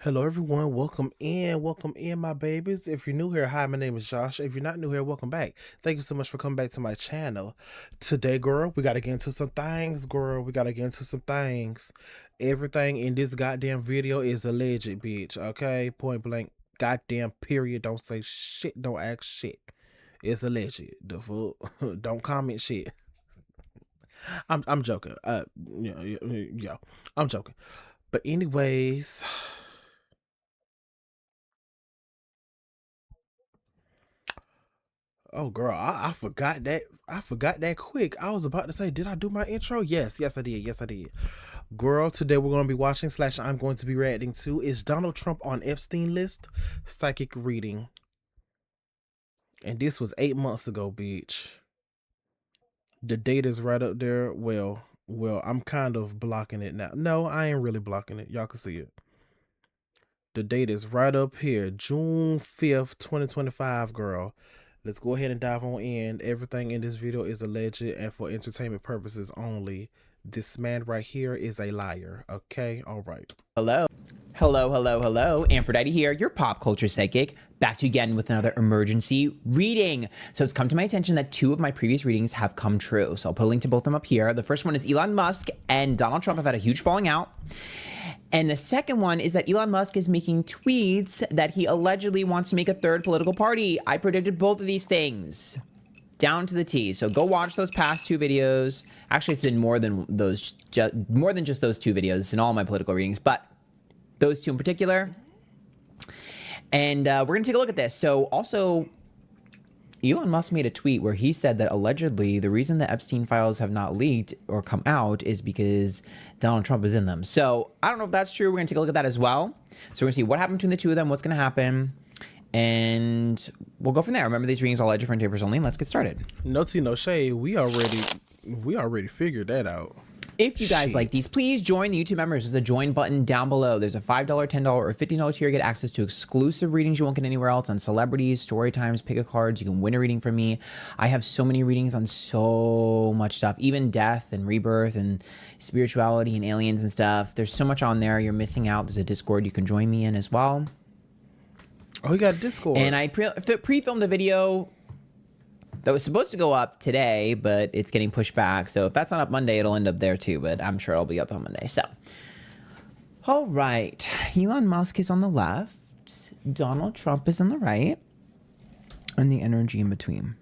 Hello, everyone. Welcome in, my babies. If you're new here, hi, my name is Josh. If you're not new here, welcome back. Thank you so much for coming back to my channel. Today, girl, we got to get into some things, girl. We got to get into some things. Everything in this goddamn video is alleged, bitch. Okay? Point blank. Goddamn, period. Don't say shit. Don't ask shit. It's alleged. The fuck. Don't comment shit. I'm joking. Yeah. I'm joking. But anyways. Oh girl, I forgot that. I forgot that quick. I was about to say, did I do my intro? Yes, I did. Yes, I did. Girl, today we're gonna be watching slash I'm going to be reacting to is Donald Trump on Epstein list psychic reading. And this was 8 months ago, bitch. The date is right up there. Well, I'm kind of blocking it now. No, I ain't really blocking it. Y'all can see it. The date is right up here, June 5th, 2025, girl. Let's go ahead and dive on in. Everything in this video is alleged and for entertainment purposes only. This man right here is a liar. Okay? All right. Hello. Hello. Antphrodite here, your pop culture psychic, back to you again with another emergency reading. So it's come to my attention that two of my previous readings have come true. So I'll put a link to both of them up here. The first one is Elon Musk and Donald Trump have had a huge falling out. And the second one is that Elon Musk is making tweets that he allegedly wants to make a third political party. I predicted both of these things down to the T. So go watch those past two videos. Actually, it's been more than just those two videos. It's in all my political readings, but those two in particular. And we're going to take a look at this. So also, Elon Musk made a tweet where he said that allegedly the reason the Epstein files have not leaked or come out is because Donald Trump is in them. So I don't know if that's true. We're going to take a look at that as well. So we're going to see what happened between the two of them, what's going to happen, and we'll go from there. Remember, these readings all at different tapers only. Let's get started. No tea, no shade. We already figured that out. If you guys like these, please join the YouTube members. There's a join button down below. There's a $5, $10, or $15 tier. Get access to exclusive readings you won't get anywhere else on celebrities, story times, pick a cards. You can win a reading from me. I have so many readings on so much stuff, even death and rebirth and spirituality and aliens and stuff. There's so much on there. You're missing out. There's a Discord you can join me in as well. Oh, he got a Discord. And I pre-filmed a video that was supposed to go up today, but it's getting pushed back. So if that's not up Monday, it'll end up there too, but I'm sure it'll be up on Monday. So, all right. Elon Musk is on the left. Donald Trump is on the right. And the energy in between.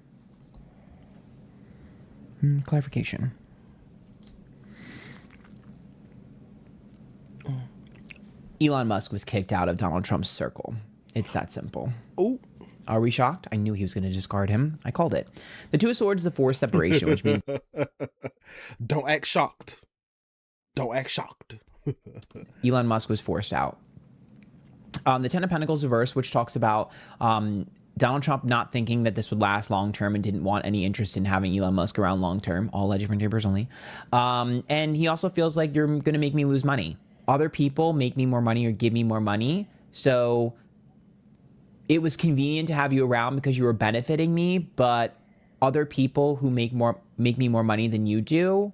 Clarification. Elon Musk was kicked out of Donald Trump's circle. It's that simple. Oh. Are we shocked? I knew he was going to discard him. I called it. The Two of Swords is a forced separation, which means... Don't act shocked. Don't act shocked. Elon Musk was forced out. The Ten of Pentacles reverse, which talks about Donald Trump not thinking that this would last long-term and didn't want any interest in having Elon Musk around long-term. All at different tapers only. And he also feels like you're going to make me lose money. Other people make me more money or give me more money. So... it was convenient to have you around because you were benefiting me, but other people who make me more money than you do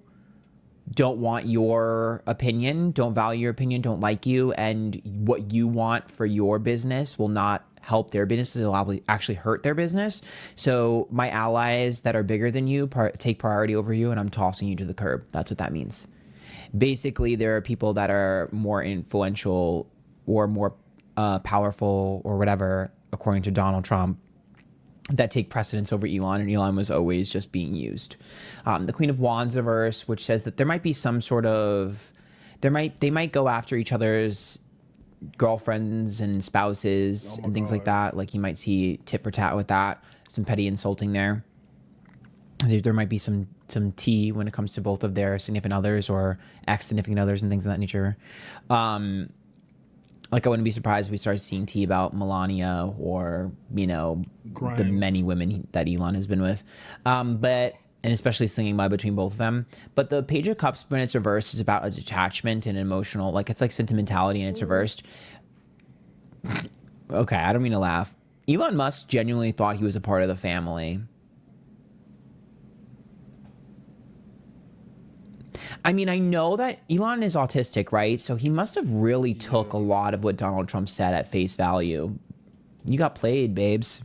don't want your opinion, don't value your opinion, don't like you, and what you want for your business will not help their business. It'll actually hurt their business. So my allies that are bigger than you take priority over you, and I'm tossing you to the curb. That's what that means. Basically, there are people that are more influential or more powerful or whatever, according to Donald Trump, that take precedence over Elon, and Elon was always just being used. The Queen of Wands reverse, which says that there might be some sort of, they might go after each other's girlfriends and spouses and things like that. Like you might see tit for tat with that, some petty insulting there. There might be some tea when it comes to both of their significant others or ex-significant others and things of that nature. Like, I wouldn't be surprised if we start seeing tea about Melania or, you know, Grimes. The many women that Elon has been with. And especially slinging by between both of them. But the Page of Cups, when it's reversed, is about a detachment and emotional, like, it's like sentimentality and it's reversed. Okay, I don't mean to laugh. Elon Musk genuinely thought he was a part of the family. I mean, I know that Elon is autistic, right? So he must have really took a Yeah. lot of what Donald Trump said at face value. You got played, babes.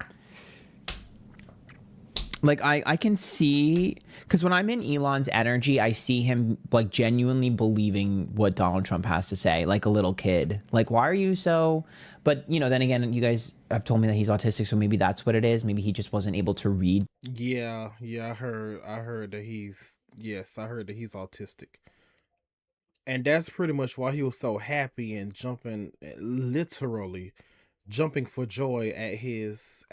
Like I can see, because when I'm in Elon's energy, I see him like genuinely believing what Donald Trump has to say, like a little kid. Like, why are you so? But then again, you guys have told me that he's autistic, so maybe that's what it is. Maybe he just wasn't able to read. Yeah, I heard that I heard that he's autistic. And that's pretty much why he was so happy and jumping, literally jumping for joy at his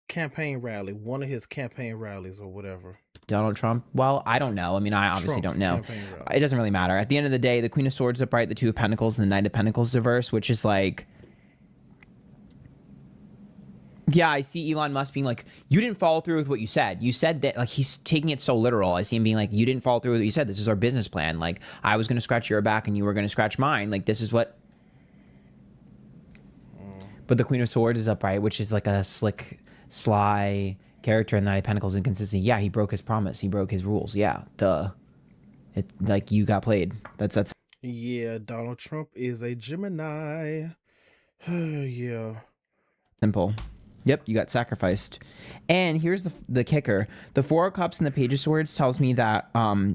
campaign rally, one of his campaign rallies or whatever. Donald Trump? Well, I don't know. I mean, I obviously don't Trump's know. campaign It rally. doesn't really matter. At the end of the day, the Queen of Swords is upright, the Two of Pentacles, and the Knight of Pentacles diverse, which is like, yeah, I see Elon Musk being like, you didn't follow through with what you said. You said that, like, he's taking it so literal. I see him being like, you didn't follow through with what you said. This is our business plan. Like, I was going to scratch your back and you were going to scratch mine. Like, this is what. Mm. But the Queen of Swords is upright, which is like a slick, sly character, and the Knight of Pentacles inconsistent. Yeah, he broke his promise. He broke his rules. Yeah, duh. It like you got played. That's Yeah, Donald Trump is a Gemini. Yeah. simple. Yep, you got sacrificed. And here's the kicker: the Four of Cups and the Page of Swords tells me that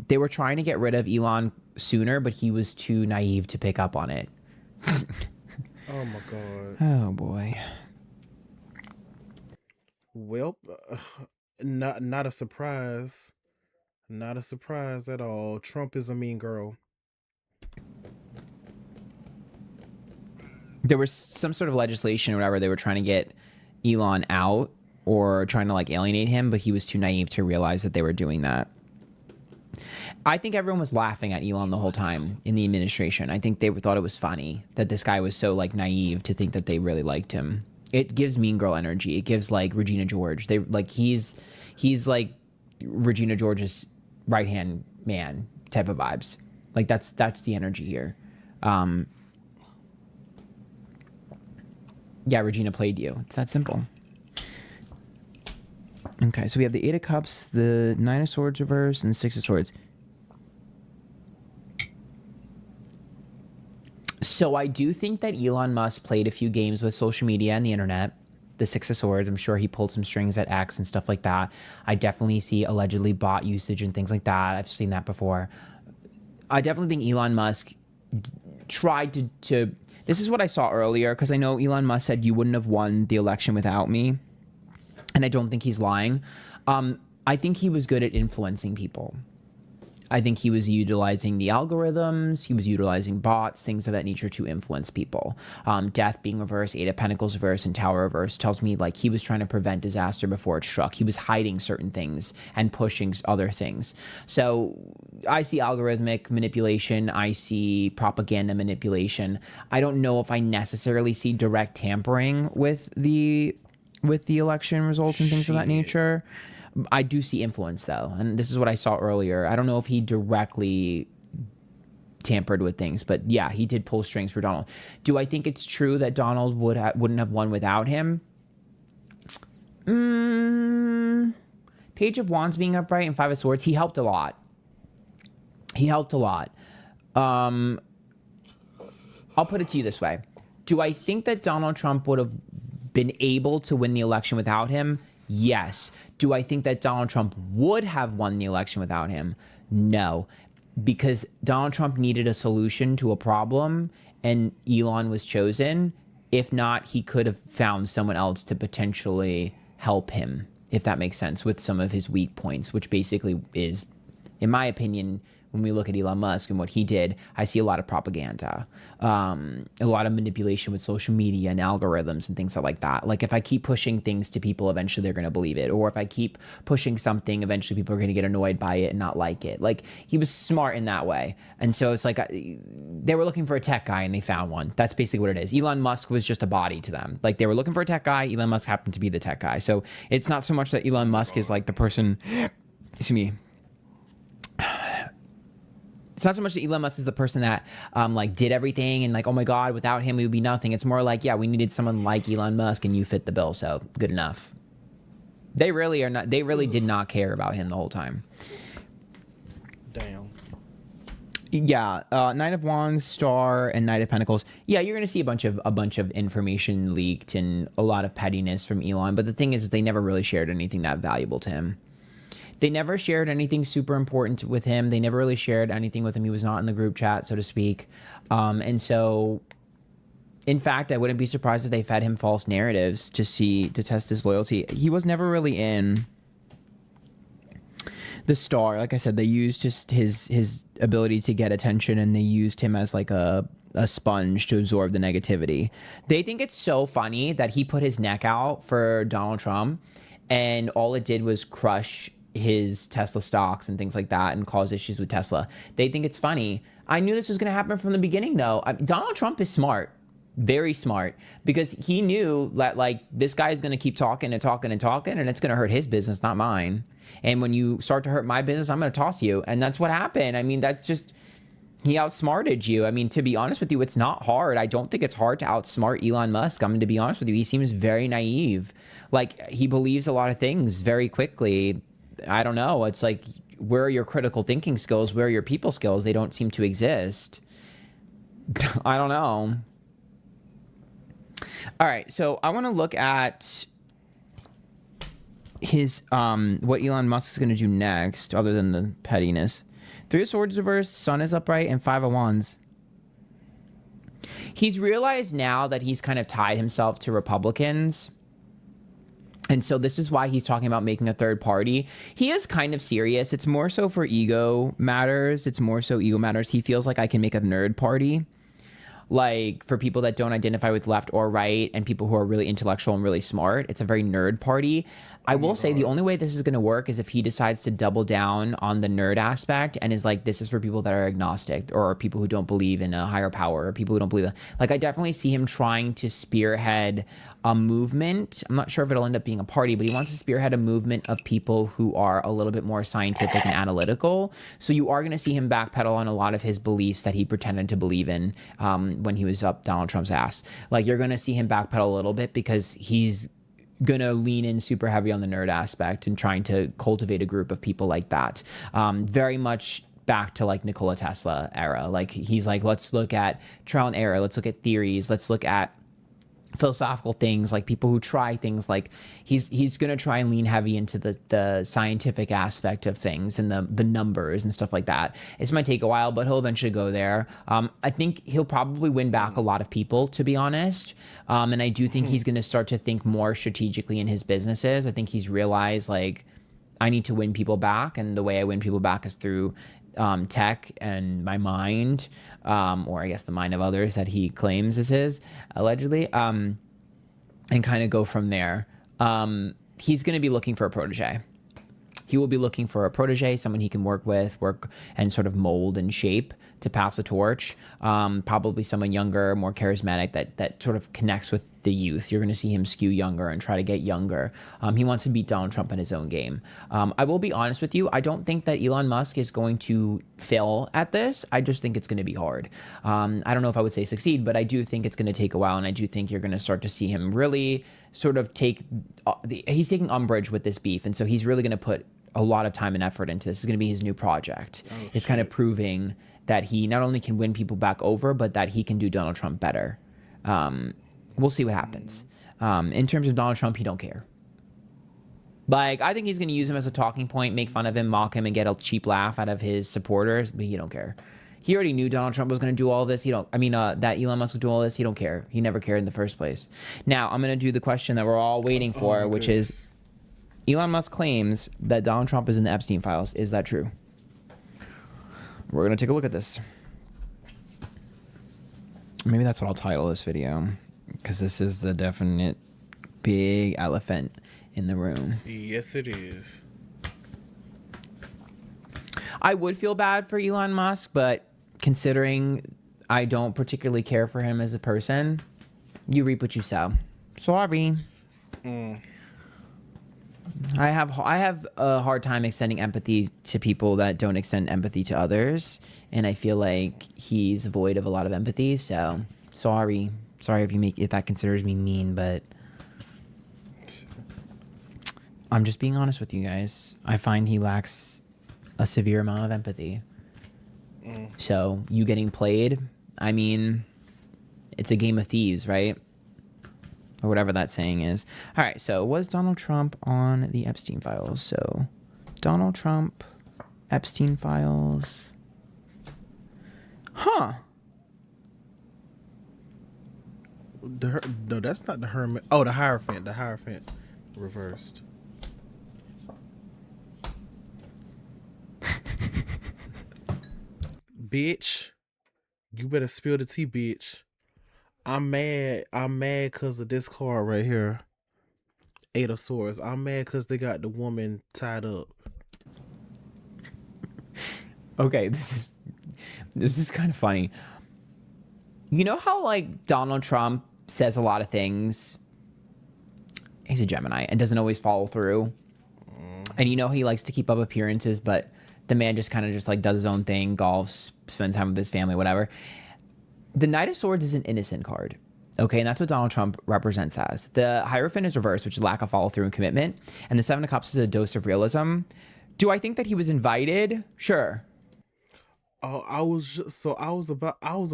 they were trying to get rid of Elon sooner, but he was too naive to pick up on it. Oh my God. Oh boy. Well, not a surprise. Not a surprise at all. Trump is a mean girl. There was some sort of legislation or whatever, they were trying to get Elon out or trying to like alienate him, but he was too naive to realize that they were doing that. I think everyone was laughing at Elon the whole time in the administration. I think they thought it was funny that this guy was so like naive to think that they really liked him. It gives mean girl energy. It gives like Regina George. They like he's like Regina George's right hand man type of vibes. Like that's the energy here. Yeah, Regina played you. It's that simple. Okay, so we have the Eight of Cups, the Nine of Swords reverse, and the Six of Swords. So I do think that Elon Musk played a few games with social media and the internet. The Six of Swords, I'm sure he pulled some strings at X and stuff like that. I definitely see allegedly bot usage and things like that. I've seen that before. I definitely think Elon Musk tried to this is what I saw earlier, because I know Elon Musk said you wouldn't have won the election without me. And I don't think he's lying. I think he was good at influencing people. I think he was utilizing the algorithms. He was utilizing bots, things of that nature to influence people. Death being reversed, Eight of Pentacles reversed, and Tower reversed tells me like he was trying to prevent disaster before it struck. He was hiding certain things and pushing other things. So I see algorithmic manipulation. I see propaganda manipulation. I don't know if I necessarily see direct tampering with the election results and things of that Shit. nature. I do see influence though, and this is what I saw earlier. I don't know if he directly tampered with things, but yeah, he did pull strings for Donald. Do I think it's true that Donald wouldn't have won without him? Page of Wands being upright and Five of Swords, he helped a lot. I'll put it to you this way. Do I think that Donald Trump would have been able to win the election without him? Yes. Do I think that Donald Trump would have won the election without him? No. Because Donald Trump needed a solution to a problem and Elon was chosen. If not, he could have found someone else to potentially help him, if that makes sense, with some of his weak points, which basically is, in my opinion, when we look at Elon Musk and what he did, I see a lot of propaganda, a lot of manipulation with social media and algorithms and things like that. Like if I keep pushing things to people, eventually they're going to believe it. Or if I keep pushing something, eventually people are going to get annoyed by it and not like it. Like he was smart in that way. And so it's like they were looking for a tech guy and they found one. That's basically what it is. Elon Musk was just a body to them. Like they were looking for a tech guy. Elon Musk happened to be the tech guy. So it's not so much that Elon Musk is like the person, excuse me, it's not so much that Elon Musk is the person that like did everything and like, oh my God, without him, we would be nothing. It's more like, yeah, we needed someone like Elon Musk and you fit the bill. So good enough. They really did not care about him the whole time. Damn. Yeah, Knight of Wands, Star, and Knight of Pentacles. Yeah, you're gonna see a bunch of information leaked and a lot of pettiness from Elon. But the thing is, they never really shared anything that valuable to him. They never shared anything super important with him. They never really shared anything with him. He was not in the group chat, so to speak. And so, in fact, I wouldn't be surprised if they fed him false narratives to test his loyalty. He was never really in the Star. Like I said, they used just his ability to get attention, and they used him as like a sponge to absorb the negativity. They think it's so funny that he put his neck out for Donald Trump, and all it did was crush his Tesla stocks and things like that and cause issues with Tesla. They think it's funny. I knew this was going to happen from the beginning, though. Donald Trump is smart, very smart, because he knew that like this guy is going to keep talking and talking and talking, and it's going to hurt his business, not mine. And when you start to hurt my business, I'm going to toss you. And that's what happened. I mean, that's just, he outsmarted you. I mean, to be honest with you, it's not hard. I don't think it's hard to outsmart Elon Musk. I mean, to be honest with you, he seems very naive. Like, he believes a lot of things very quickly. I don't know. It's like, where are your critical thinking skills? Where are your people skills? They don't seem to exist. I don't know. All right. So I want to look at his what Elon Musk is going to do next, other than the pettiness. 3 of Swords reversed, Sun is upright, and 5 of Wands. He's realized now that he's kind of tied himself to Republicans. And so this is why he's talking about making a third party. He is kind of serious. It's more so for ego matters. It's more so ego matters. He feels like I can make a nerd party. Like, for people that don't identify with left or right and people who are really intellectual and really smart, it's a very nerd party. I will say the only way this is going to work is if he decides to double down on the nerd aspect and is like, this is for people that are agnostic or people who don't believe in a higher power or people who don't believe that. Like, I definitely see him trying to spearhead a movement. I'm not sure if it'll end up being a party, but he wants to spearhead a movement of people who are a little bit more scientific and analytical. So you are going to see him backpedal on a lot of his beliefs that he pretended to believe in when he was up Donald Trump's ass. Like, you're going to see him backpedal a little bit because he's gonna lean in super heavy on the nerd aspect and trying to cultivate a group of people like that. Very much back to like Nikola Tesla era. Like, he's like, let's look at trial and error. Let's look at theories. Let's look at philosophical things, like people who try things. Like, he's going to try and lean heavy into the scientific aspect of things and the numbers and stuff like that. It's might take a while, but he'll eventually go there. I think he'll probably win back a lot of people, to be honest. And I do think he's going to start to think more strategically in his businesses. I think he's realized, like, I need to win people back, and the way I win people back is through tech and my mind, or I guess the mind of others that he claims is his, allegedly, and kind of go from there. He's going to be looking for a protege. He will be looking for a protege, someone he can work and sort of mold and shape to pass the torch. Probably someone younger, more charismatic, that sort of connects with the youth. You're going to see him skew younger and try to get younger. He wants to beat Donald Trump in his own game. I will be honest with you. I don't think that Elon Musk is going to fail at this. I just think it's going to be hard. I don't know if I would say succeed, but I do think it's going to take a while. And I do think you're going to start to see him really sort of he's taking umbrage with this beef. And so he's really going to put a lot of time and effort into this. It's going to be his new project. It's kind of proving that he not only can win people back over, but that he can do Donald Trump better. We'll see what happens. In terms of Donald Trump, he don't care. Like, I think he's going to use him as a talking point, make fun of him, mock him, and get a cheap laugh out of his supporters, but he don't care. He already knew Donald Trump was going to do all this. That Elon Musk would do all this. He don't care. He never cared in the first place. Now, I'm going to do the question that we're all waiting for, which is, Elon Musk claims that Donald Trump is in the Epstein files. Is that true? We're going to take a look at this. Maybe that's what I'll title this video, because this is the definite big elephant in the room. Yes, it is. I would feel bad for Elon Musk, but considering I don't particularly care for him as a person, you reap what you sow. Sorry. I have a hard time extending empathy to people that don't extend empathy to others, and I feel like he's void of a lot of empathy. So sorry if that considers me mean, but I'm just being honest with you guys. I find he lacks a severe amount of empathy. So you getting played, I mean, it's a game of thieves, right? Or whatever that saying is. All right, so was Donald Trump on the Epstein files? So Donald Trump, Epstein files. Huh. No, that's not the Hermit. Oh, the Hierophant. The Hierophant reversed. Bitch, you better spill the tea, bitch. I'm mad. I'm mad because of this card right here. Eight of Swords. I'm mad because they got the woman tied up. Okay, this is kind of funny. You know how like Donald Trump says a lot of things. He's a Gemini and doesn't always follow through. And you know he likes to keep up appearances, but the man just kind of just like does his own thing, golfs, spends time with his family, whatever. The Knight of Swords is an innocent card. Okay, and that's what Donald Trump represents as. The Hierophant is reversed, which is lack of follow through and commitment. And the Seven of Cups is a dose of realism. Do I think that he was invited? Sure. Oh, I was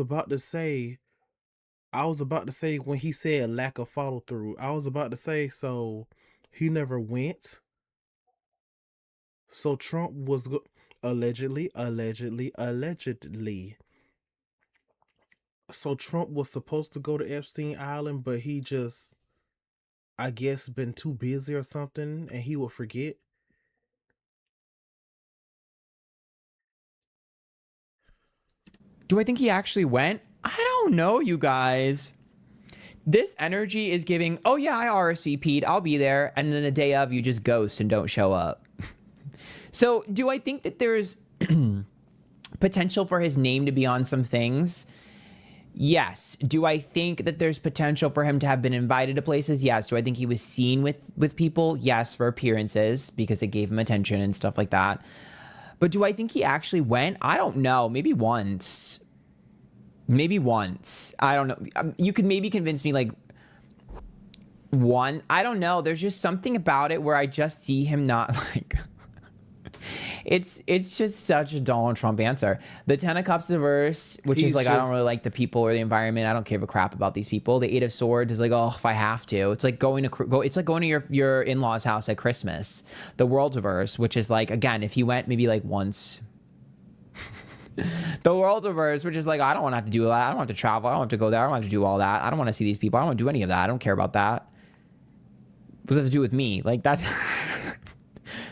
about to say when he said lack of follow through, I was about to say so he never went. So Trump was allegedly. So Trump was supposed to go to Epstein Island, but he just, I guess, been too busy or something, and he would forget. Do I think he actually went? I don't know, you guys. This energy is giving, oh yeah, I RSVP'd, I'll be there. And then the day of, you just ghost and don't show up. So do I think that there's potential for his name to be on some things? Yes. Do I think that there's potential for him to have been invited to places? Yes. Do I think he was seen with people? Yes, for appearances because it gave him attention and stuff like that. But do I think he actually went? I don't know. Maybe once. Maybe once. I don't know. You could maybe convince me like one. I don't know. There's just something about it where I just see him not like. It's just such a Donald Trump answer. The Ten of Cups reverse, which is like I don't really like the people or the environment. I don't give a crap about these people. The Eight of Swords is like, oh, if I have to. It's like going to It's like going to your in-laws' house at Christmas. The World reverse, which is like again, if you went maybe like once. The World reverse, which is like I don't want to have to do that. I don't want to travel. I don't want to go there. I don't want to do all that. I don't want to see these people. I don't want to do any of that. I don't care about that. What does it have to do with me? Like that's.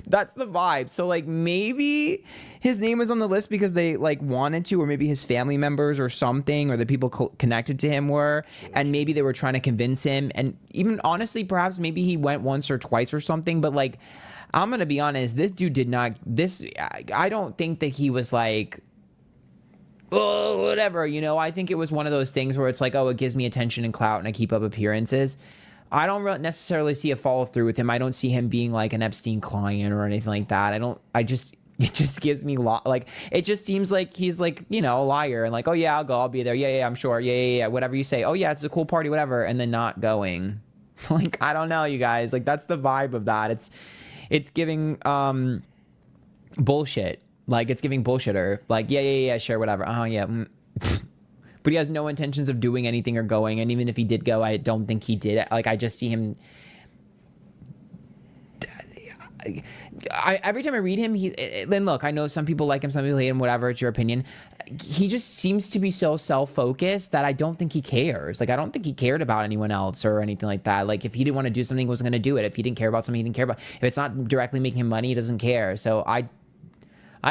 That's the vibe. So like maybe his name was on the list because they like wanted to, or maybe his family members or something, or the people connected to him were, and maybe they were trying to convince him. And even honestly, perhaps maybe he went once or twice or something. But like, I'm gonna be honest, this dude did not. I don't think that he was like. Oh, whatever, you know. I think it was one of those things where it's like, oh, it gives me attention and clout, and I keep up appearances. I don't really necessarily see a follow through with him. I don't see him being like an Epstein client or anything like that. It just gives me like, it just seems like he's like, you know, a liar and like, oh yeah, I'll go, I'll be there. Yeah, I'm sure. Yeah. Whatever you say. Oh yeah, it's a cool party, whatever. And then not going. Like, I don't know, you guys. Like, that's the vibe of that. It's giving, bullshit. Like, it's giving bullshitter. Like, yeah, sure, whatever. Oh yeah. But he has no intentions of doing anything or going. And even if he did go, I don't think he did. Like, I just see him. Every time I read him, then look, I know some people like him, some people hate him, whatever. It's your opinion. He just seems to be so self-focused that I don't think he cares. Like, I don't think he cared about anyone else or anything like that. Like, if he didn't want to do something, he wasn't going to do it. If he didn't care about something, he didn't care about. If it's not directly making him money, he doesn't care. So I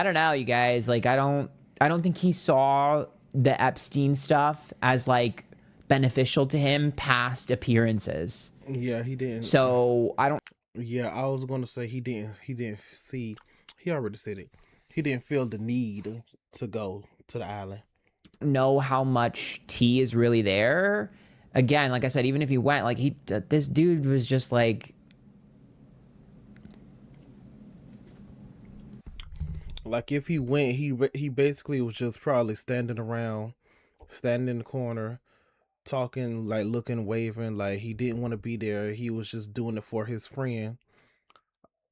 don't know, you guys. Like, I don't think he saw the Epstein stuff as like beneficial to him past appearances. Yeah, he didn't. So I don't. Yeah, I was gonna say he didn't see. He already said it. He didn't feel the need to go to the island. Know how much tea is really there. Again, like I said, even if he went, like this dude was just like. Like if he went, he basically was just probably standing around, standing in the corner, talking, like looking, waving, like he didn't want to be there. He was just doing it for his friend.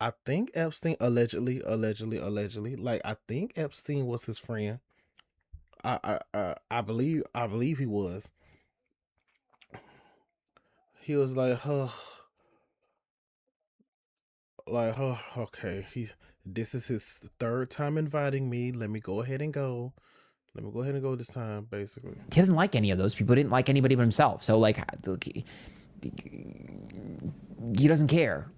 I think Epstein allegedly. Like I think Epstein was his friend. I believe he was. He was like, okay. This is his third time inviting me. Let me go ahead and go. Let me go ahead and go this time, basically. He doesn't like any of those people. He didn't like anybody but himself. So like, he doesn't care.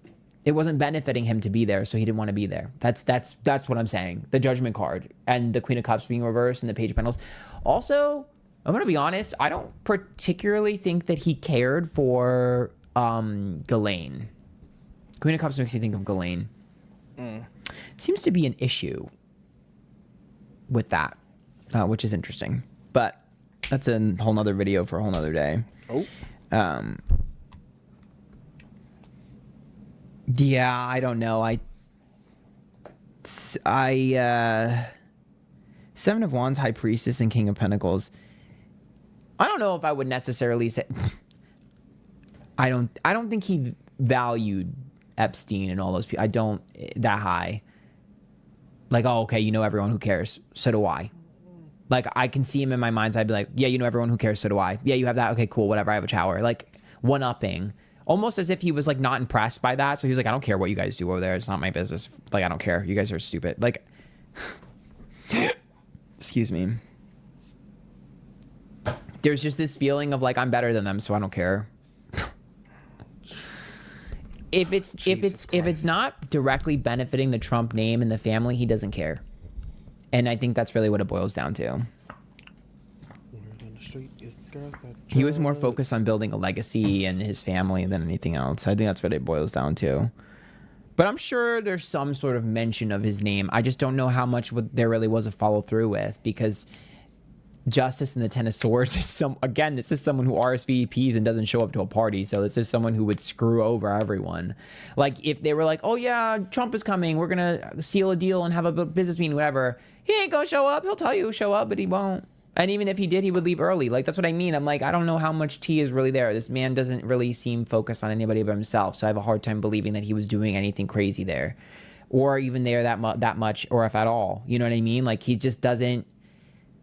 It wasn't benefiting him to be there, so he didn't want to be there. That's what I'm saying. The Judgment card and the Queen of Cups being reversed and the Page of Pentacles. Also, I'm gonna be honest. I don't particularly think that he cared for Ghislaine. Queen of Cups makes me think of Ghislaine. Seems to be an issue with that, which is interesting. But that's a whole nother video for a whole nother day. Oh. Yeah, I don't know. Seven of Wands, High Priestess, and King of Pentacles. I don't know if I would necessarily say. I don't think he valued Epstein and all those people. I don't that high. Like, oh, okay, you know everyone, who cares? So do I. Like, I can see him in my mind's eye. I'd be like, yeah, you know everyone, who cares? So do I. Yeah, you have that. Okay, cool, whatever. I have a shower. Like, one-upping. Almost as if he was, like, not impressed by that. So he was like, I don't care what you guys do over there. It's not my business. Like, I don't care. You guys are stupid. Like, excuse me. There's just this feeling of, like, I'm better than them, so I don't care. If it's not directly benefiting the Trump name and the family, he doesn't care. And I think that's really what it boils down to. He was more focused on building a legacy and his family than anything else. I think that's what it boils down to. But I'm sure there's some sort of mention of his name. I just don't know how much there really was a follow through with, because Justice and the Ten of Swords is this is someone who RSVPs and doesn't show up to a party. So this is someone who would screw over everyone. Like, if they were like, oh yeah, Trump is coming, we're gonna seal a deal and have a business meeting, whatever, he ain't gonna show up. He'll tell you show up, but he won't. And even if he did, he would leave early. Like, that's what I mean. I'm like, I don't know how much tea is really there. This man doesn't really seem focused on anybody but himself. So I have a hard time believing that he was doing anything crazy there, or even there that much, or if at all. You know what I mean? Like, he just doesn't.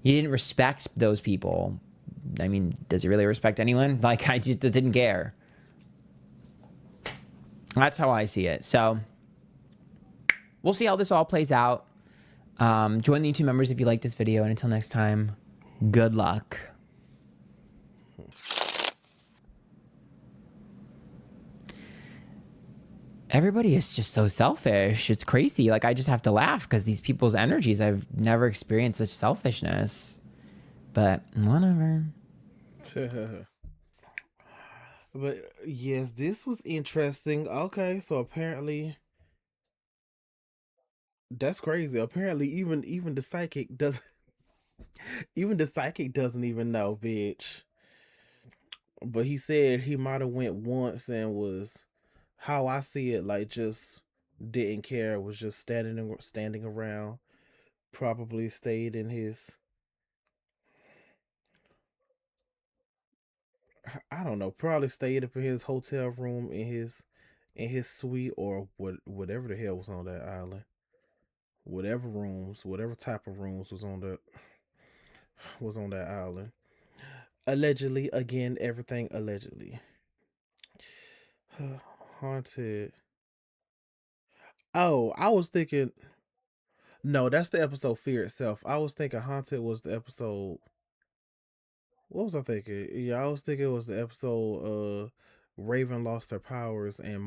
He didn't respect those people. I mean, does he really respect anyone? Like, I just didn't care. That's how I see it. So we'll see how this all plays out. Join the YouTube members if you like this video. And until next time, good luck. Everybody is just so selfish. It's crazy. Like, I just have to laugh because these people's energies, I've never experienced such selfishness. But whatever. But yes, this was interesting. Okay, so apparently that's crazy. Apparently even the psychic doesn't even know, bitch. But he said he might have went once and was, how I see it, like, just didn't care, was just standing around, probably stayed in his, I don't know, probably stayed up in his hotel room in his suite, or whatever the hell was on that island. Whatever type of rooms was on that island. Allegedly, again, everything allegedly. Haunted. Oh, I was thinking, no, that's the episode Fear Itself. I was thinking Haunted was the episode. What was I thinking? Yeah, I was thinking it was the episode Raven lost her powers and the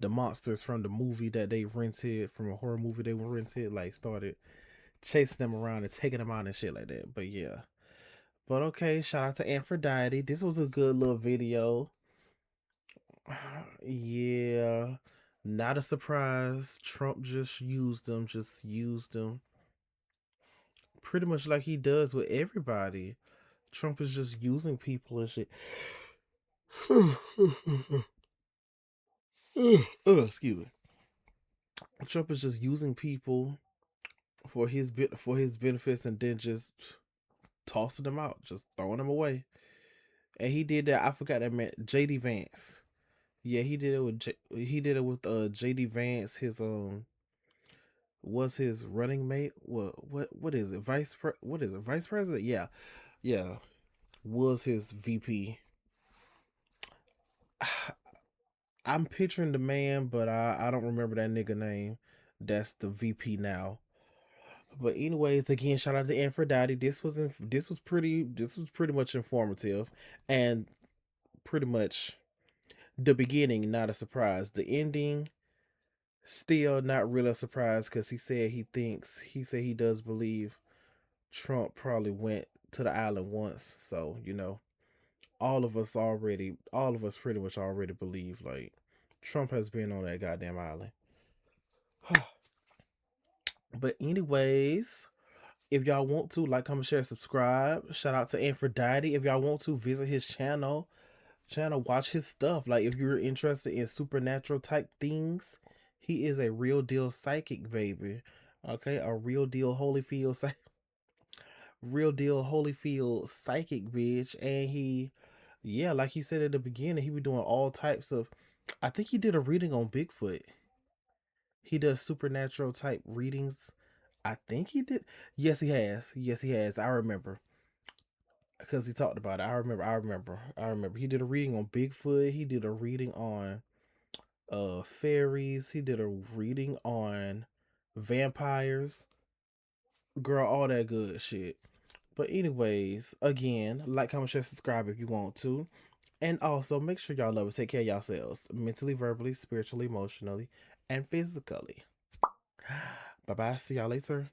monsters from the movie that they rented, from a horror movie they rented, like, started chasing them around and taking them out and shit like that. But yeah. But okay, shout out to Antphrodite. This was a good little video. Yeah. Not a surprise. Trump just used them. Pretty much like he does with everybody. Trump is just using people and shit. Excuse me. Trump is just using people for his benefits, and then just tossing them out, just throwing them away. And he did that. I forgot that man, JD Vance. Yeah, he did it with JD Vance. His was his running mate. What is it? What is it? Vice president? Yeah, yeah. Was his VP. I'm picturing the man, but I don't remember that nigga name. That's the VP now. But anyways, again, shout out to Antphrodite. This was pretty much informative, and pretty much the beginning not a surprise. The ending still not really a surprise because he said he does believe Trump probably went to the island once. So all of us pretty much already believe like Trump has been on that goddamn island. But anyways, if y'all want to like, comment, share, subscribe. Shout out to Aphrodite. If y'all want to visit his channel, watch his stuff. Like if you're interested in supernatural type things, he is a real deal psychic, baby. Okay, a real deal Holyfield psychic bitch, and yeah, like he said at the beginning, he be doing all types of. I think he did a reading on Bigfoot. He does supernatural type readings. I think he did. Yes, he has. Yes, he has. I remember because he talked about it. I remember. He did a reading on Bigfoot. He did a reading on fairies. He did a reading on vampires. Girl, all that good shit. But anyways, again, like, comment, share, subscribe if you want to. And also make sure y'all love and take care of yourselves mentally, verbally, spiritually, emotionally, and physically. Bye bye. See y'all later.